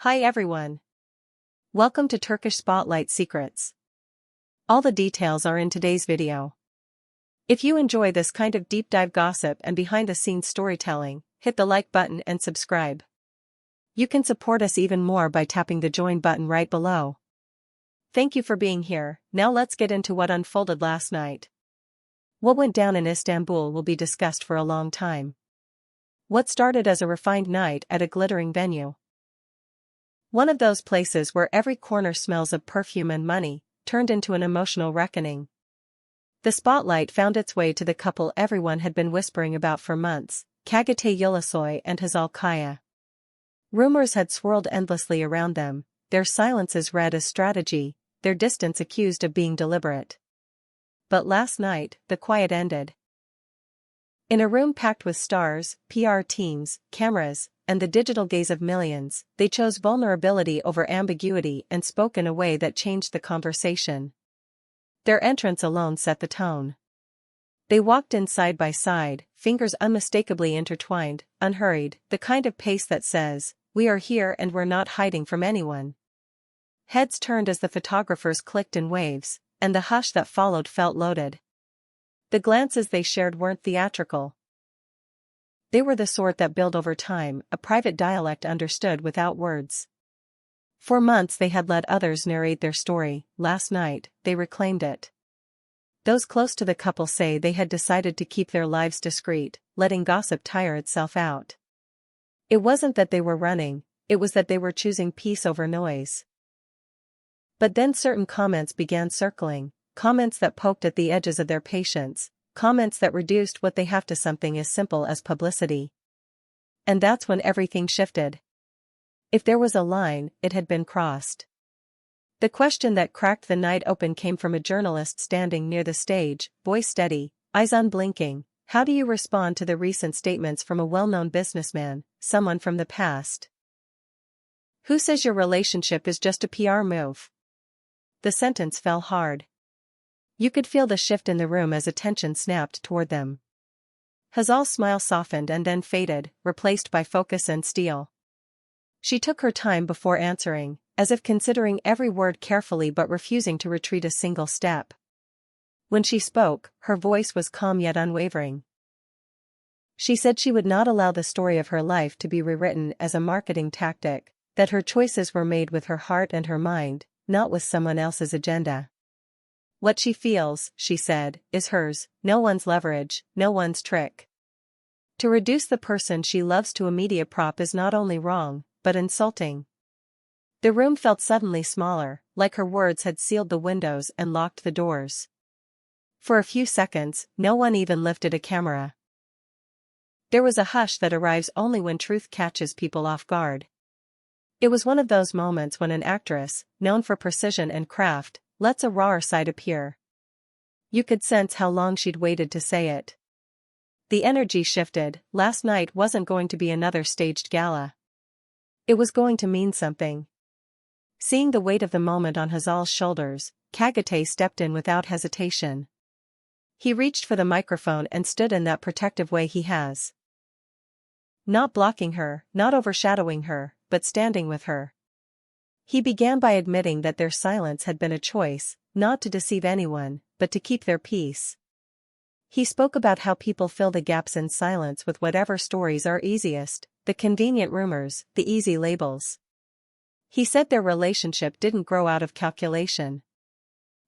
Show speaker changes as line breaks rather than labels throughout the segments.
Hi everyone. Welcome to Turkish Spotlight Secrets. All the details are in today's video. If you enjoy this kind of deep dive gossip and behind the scenes storytelling, hit the like button and subscribe. You can support us even more by tapping the join button right below. Thank you for being here. Now let's get into what unfolded last night. What went down in Istanbul will be discussed for a long time. What started as a refined night at a glittering venue. One of those places where every corner smells of perfume and money, turned into an emotional reckoning. The spotlight found its way to the couple everyone had been whispering about for months, Kagate and Hazal Kaya. Rumors had swirled endlessly around them, their silences read as strategy, their distance accused of being deliberate. But last night, the quiet ended. In a room packed with stars, PR teams, cameras, and the digital gaze of millions, they chose vulnerability over ambiguity and spoke in a way that changed the conversation. Their entrance alone set the tone. They walked in side by side, fingers unmistakably intertwined, unhurried, the kind of pace that says, "We are here and we're not hiding from anyone." Heads turned as the photographers clicked in waves, and the hush that followed felt loaded. The glances they shared weren't theatrical. They were the sort that build over time, a private dialect understood without words. For months they had let others narrate their story. Last night, they reclaimed it. Those close to the couple say they had decided to keep their lives discreet, letting gossip tire itself out. It wasn't that they were running, it was that they were choosing peace over noise. But then certain comments began circling, comments that poked at the edges of their patience, comments that reduced what they have to something as simple as publicity. And that's when everything shifted. If there was a line, it had been crossed. The question that cracked the night open came from a journalist standing near the stage, voice steady, eyes unblinking. How do you respond to the recent statements from a well-known businessman, someone from the past? Who says your relationship is just a PR move? The sentence fell hard. You could feel the shift in the room as attention snapped toward them. Hazal's smile softened and then faded, replaced by focus and steel. She took her time before answering, as if considering every word carefully but refusing to retreat a single step. When she spoke, her voice was calm yet unwavering. She said she would not allow the story of her life to be rewritten as a marketing tactic, that her choices were made with her heart and her mind, not with someone else's agenda. What she feels, she said, is hers, no one's leverage, no one's trick. To reduce the person she loves to a media prop is not only wrong, but insulting. The room felt suddenly smaller, like her words had sealed the windows and locked the doors. For a few seconds, no one even lifted a camera. There was a hush that arrives only when truth catches people off guard. It was one of those moments when an actress, known for precision and craft, lets a rawer side appear. You could sense how long she'd waited to say it. The energy shifted. Last night wasn't going to be another staged gala. It was going to mean something. Seeing the weight of the moment on Hazal's shoulders, Kagate stepped in without hesitation. He reached for the microphone and stood in that protective way he has. Not blocking her, not overshadowing her, but standing with her. He began by admitting that their silence had been a choice, not to deceive anyone, but to keep their peace. He spoke about how people fill the gaps in silence with whatever stories are easiest, the convenient rumors, the easy labels. He said their relationship didn't grow out of calculation.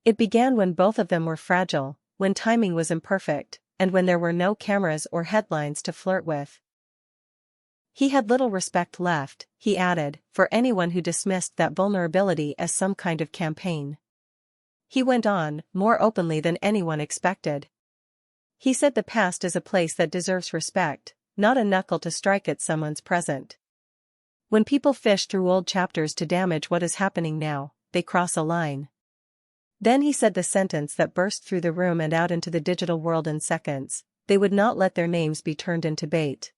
It began when both of them were fragile, when timing was imperfect, and when there were no cameras or headlines to flirt with. He had little respect left, he added, for anyone who dismissed that vulnerability as some kind of campaign. He went on, more openly than anyone expected. He said the past is a place that deserves respect, not a knuckle to strike at someone's present. When people fish through old chapters to damage what is happening now, they cross a line. Then he said the sentence that burst through the room and out into the digital world in seconds: they would not let their names be turned into bait.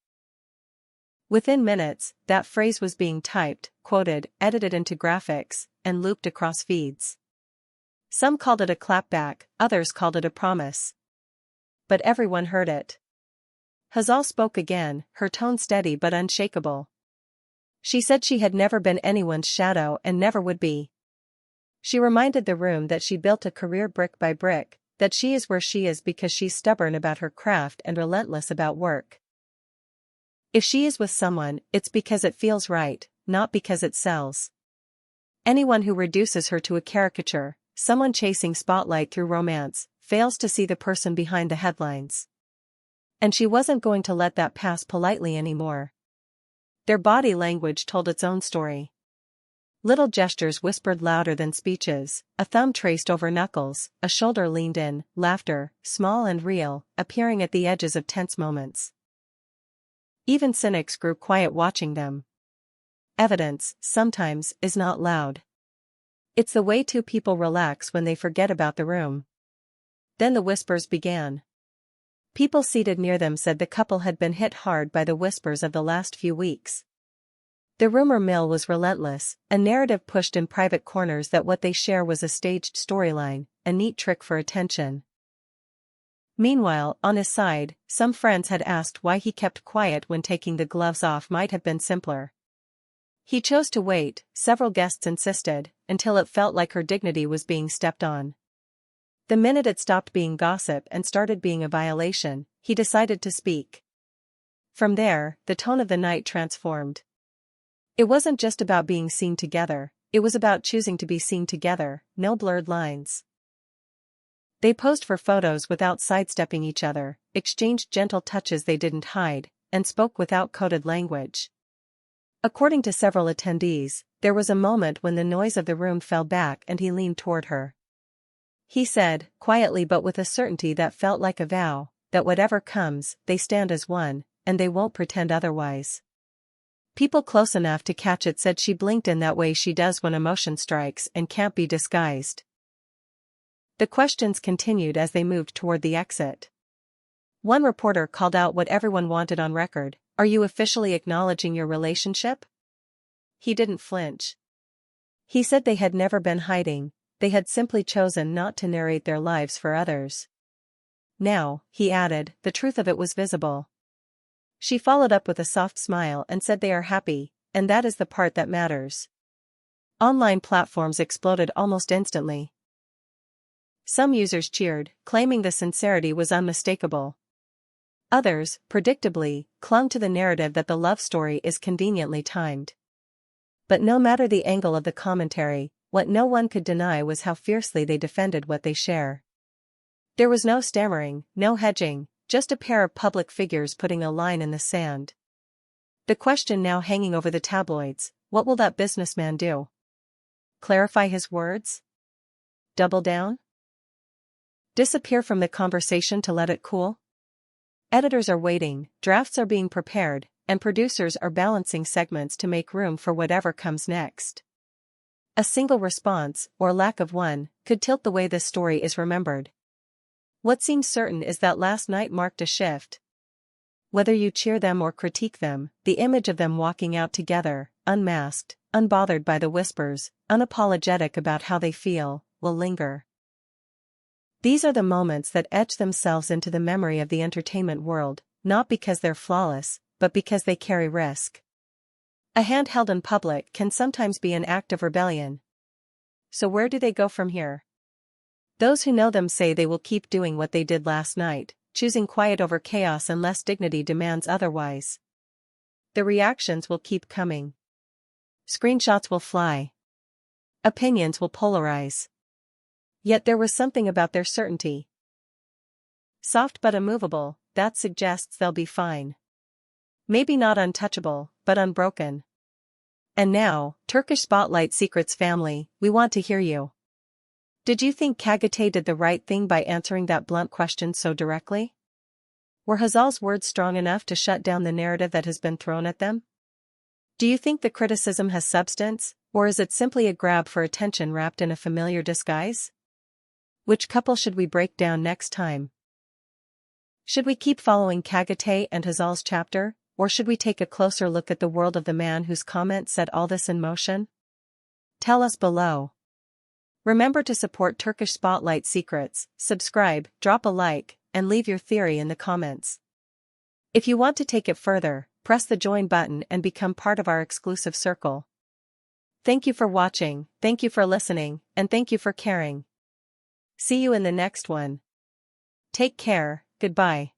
Within minutes, that phrase was being typed, quoted, edited into graphics, and looped across feeds. Some called it a clapback, others called it a promise. But everyone heard it. Hazal spoke again, her tone steady but unshakable. She said she had never been anyone's shadow and never would be. She reminded the room that she built a career brick by brick, that she is where she is because she's stubborn about her craft and relentless about work. If she is with someone, it's because it feels right, not because it sells. Anyone who reduces her to a caricature, someone chasing spotlight through romance, fails to see the person behind the headlines. And she wasn't going to let that pass politely anymore. Their body language told its own story. Little gestures whispered louder than speeches, a thumb traced over knuckles, a shoulder leaned in, laughter, small and real, appearing at the edges of tense moments. Even cynics grew quiet watching them. Evidence, sometimes, is not loud. It's the way two people relax when they forget about the room. Then the whispers began. People seated near them said the couple had been hit hard by the whispers of the last few weeks. The rumor mill was relentless, a narrative pushed in private corners that what they share was a staged storyline, a neat trick for attention. Meanwhile, on his side, some friends had asked why he kept quiet when taking the gloves off might have been simpler. He chose to wait, several guests insisted, until it felt like her dignity was being stepped on. The minute it stopped being gossip and started being a violation, he decided to speak. From there, the tone of the night transformed. It wasn't just about being seen together, it was about choosing to be seen together, no blurred lines. They posed for photos without sidestepping each other, exchanged gentle touches they didn't hide, and spoke without coded language. According to several attendees, there was a moment when the noise of the room fell back and he leaned toward her. He said, quietly but with a certainty that felt like a vow, that whatever comes, they stand as one, and they won't pretend otherwise. People close enough to catch it said she blinked in that way she does when emotion strikes and can't be disguised. The questions continued as they moved toward the exit. One reporter called out what everyone wanted on record, "Are you officially acknowledging your relationship?" He didn't flinch. He said they had never been hiding, they had simply chosen not to narrate their lives for others. Now, he added, the truth of it was visible. She followed up with a soft smile and said they are happy, and that is the part that matters. Online platforms exploded almost instantly. Some users cheered, claiming the sincerity was unmistakable. Others, predictably, clung to the narrative that the love story is conveniently timed. But no matter the angle of the commentary, what no one could deny was how fiercely they defended what they share. There was no stammering, no hedging, just a pair of public figures putting a line in the sand. The question now hanging over the tabloids, what will that businessman do? Clarify his words? Double down? Disappear from the conversation to let it cool? Editors are waiting, drafts are being prepared, and producers are balancing segments to make room for whatever comes next. A single response, or lack of one, could tilt the way this story is remembered. What seems certain is that last night marked a shift. Whether you cheer them or critique them, the image of them walking out together, unmasked, unbothered by the whispers, unapologetic about how they feel, will linger. These are the moments that etch themselves into the memory of the entertainment world, not because they're flawless, but because they carry risk. A hand held in public can sometimes be an act of rebellion. So where do they go from here? Those who know them say they will keep doing what they did last night, choosing quiet over chaos unless dignity demands otherwise. The reactions will keep coming. Screenshots will fly. Opinions will polarize. Yet there was something about their certainty. Soft but immovable, that suggests they'll be fine. Maybe not untouchable, but unbroken. And now, Turkish Spotlight Secrets family, we want to hear you. Did you think Kagate did the right thing by answering that blunt question so directly? Were Hazal's words strong enough to shut down the narrative that has been thrown at them? Do you think the criticism has substance, or is it simply a grab for attention wrapped in a familiar disguise? Which couple should we break down next time? Should we keep following Kagate and Hazal's chapter, or should we take a closer look at the world of the man whose comment set all this in motion? Tell us below. Remember to support Turkish Spotlight Secrets, subscribe, drop a like, and leave your theory in the comments. If you want to take it further, press the join button and become part of our exclusive circle. Thank you for watching, thank you for listening, and thank you for caring. See you in the next one. Take care, goodbye.